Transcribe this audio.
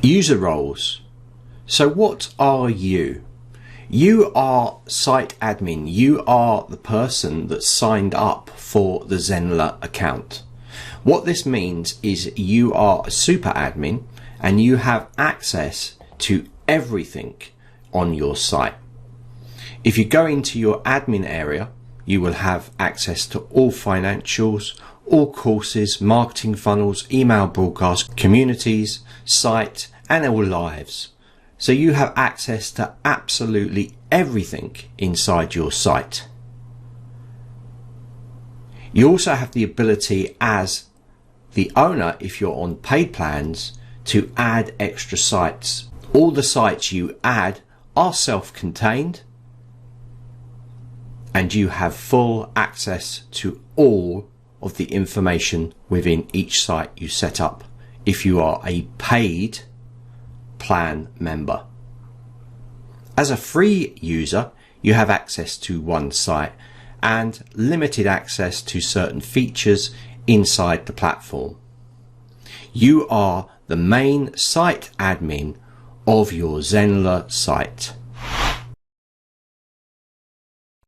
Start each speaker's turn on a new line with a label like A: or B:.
A: User roles. So what are you? You are site admin. You are the person that signed up for the Zenler account. What this means is you are a super admin and you have access to everything on your site. If you go into your admin area, you will have access to all financials, all courses, marketing funnels, email broadcasts, communities, site, and all lives. So you have access to absolutely everything inside your site. You also have the ability as the owner, if you're on paid plans, to add extra sites. All the sites you add are self-contained and you have full access to all of the information within each site you set up if you are a paid plan member. As a free user, you have access to one site and limited access to certain features inside the platform. You are the main site admin of your Zenler site.